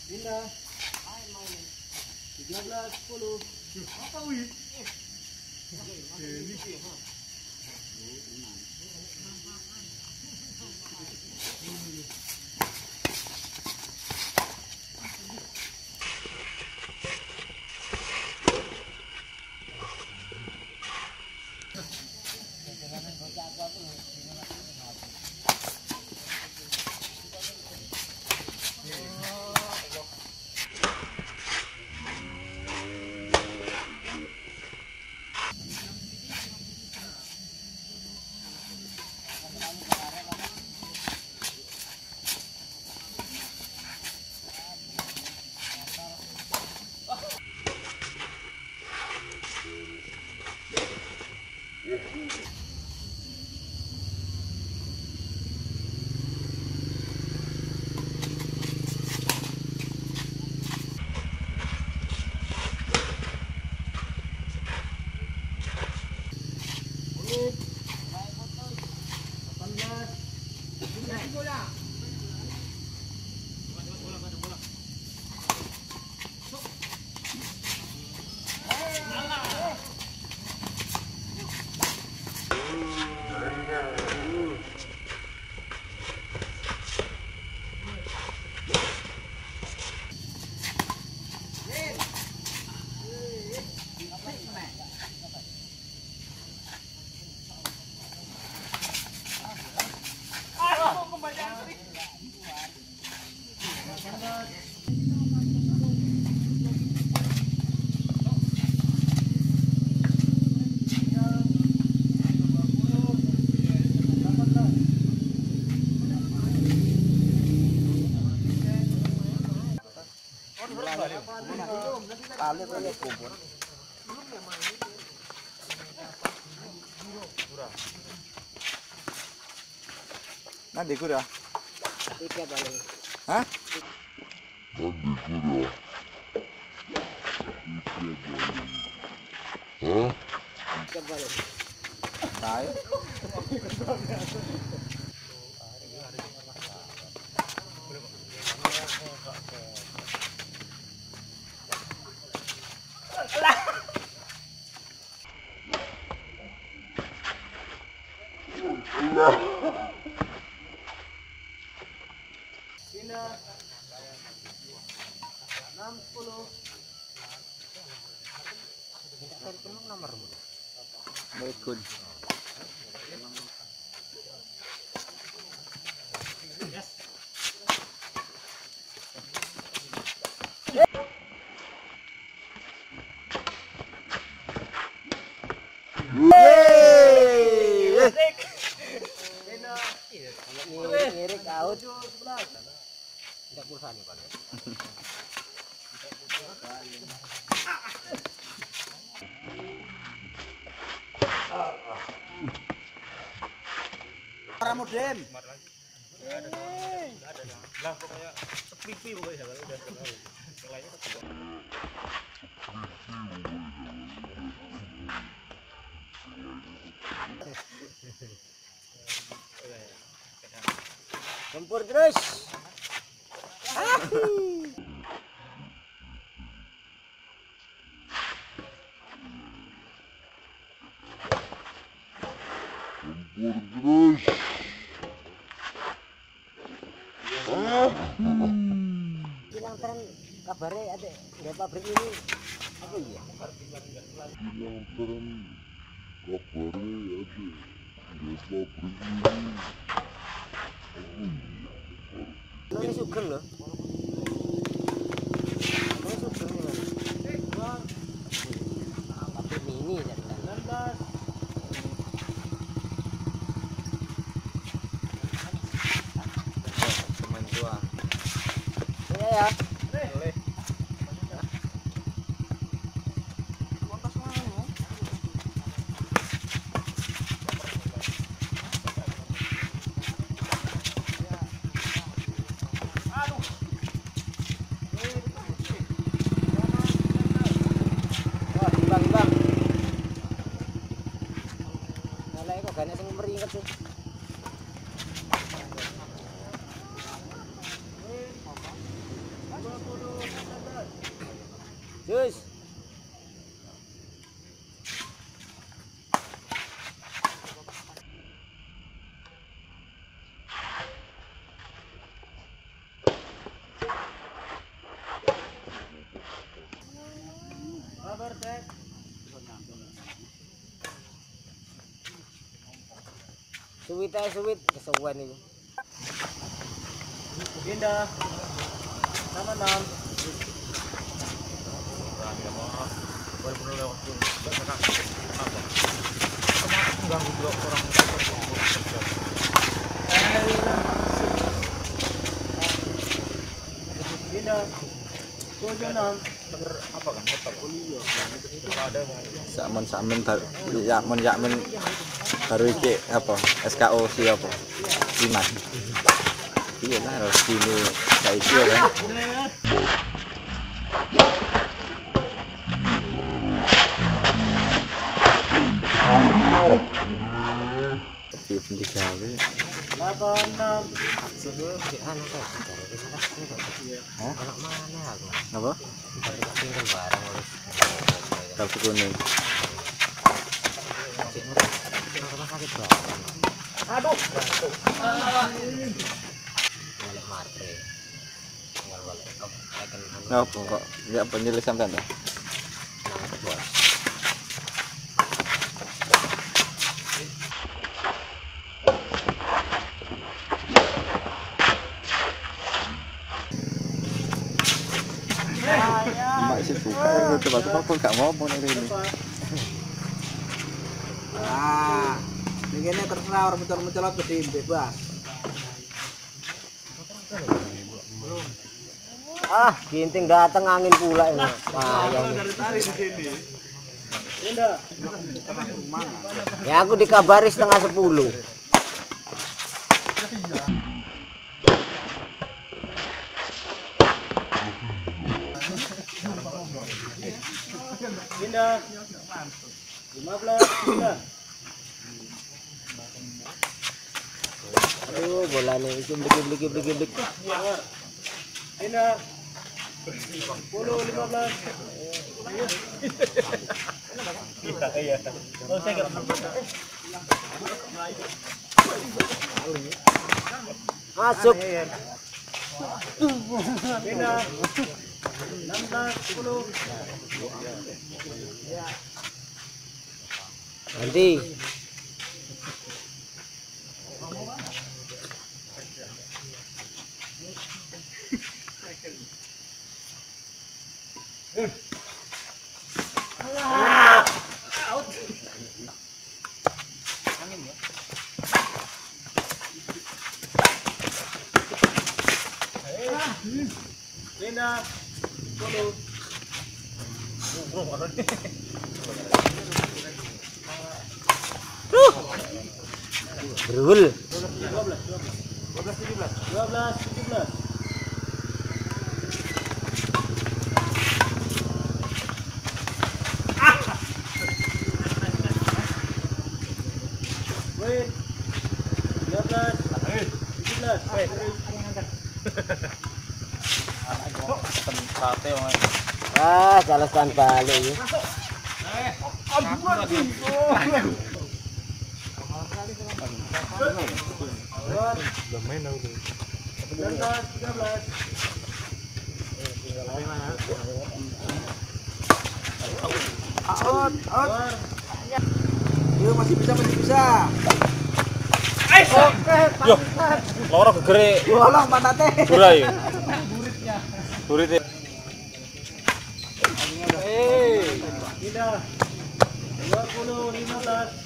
Pindah. 13, 10. Apa wih? Kali kaya kubur. Nanti kuda. Tiga balik. Hah? Nanti kuda. Hah? Tiga balik. Tayo. Pindah. 6, 10. Nomor. Baikun. Ngirik out. Tidak pulsa nih, Pak. Para modem. Lah pokoknya pipi pokoknya kalau udah sekali. Selainnya tetap. Gempur terus. Tempur terus. Bilang tren kabarnya ada nggak pabrik ini. Apa iya? Bilang terang kabarnya ada di pabrik ini. Ini sugeng loh. Ini sugeng loh. Pabrik mini ya. 16. Teman tua. Ya. Boleh. Bang. Malah kok gane sing meringet sih. Terus. Suwit aja suwit kesuwen itu. Pindah. Nama nam. Baru lewat tuh. Apa? Ganggu juga orang. Pindah. Tujuan apa kan? Sakmen yakmen baru iki apa SKO si apa Dimas iya lah harus ini kayak itu kan tapi penting gawe Anak mana aku? apa Tinggal bareng oleh kartu kuning rumah sakit banget. Aduh. Balik matre. Tinggal balik. apa kok nggak penilai sampean ta Nang bos. mak sih buka itu coba kok nggak ngomong ini Ah, ini terserah orang mencolot gede bebas. Ah, ginting datang angin pula ini. Payah. Ya aku dikabari setengah 10. Pindah. 15. Pindah. Aduh, bola nih blik. Pindah. 10, 15. Iya. Oh, saya kira. Masuk. Pindah. 16, 10. Nanti. Pindah. 10. Berul. 12, 17. Wait. 13. 17. Wait. Ah, jalan balik ya. Out. Yo masih bisa. Yo, loro gegere. Bolong pantate. Burai. Burit ya. Pindah. 20, 15.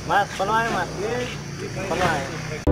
Mas, penuh aja mas. Penuh aja.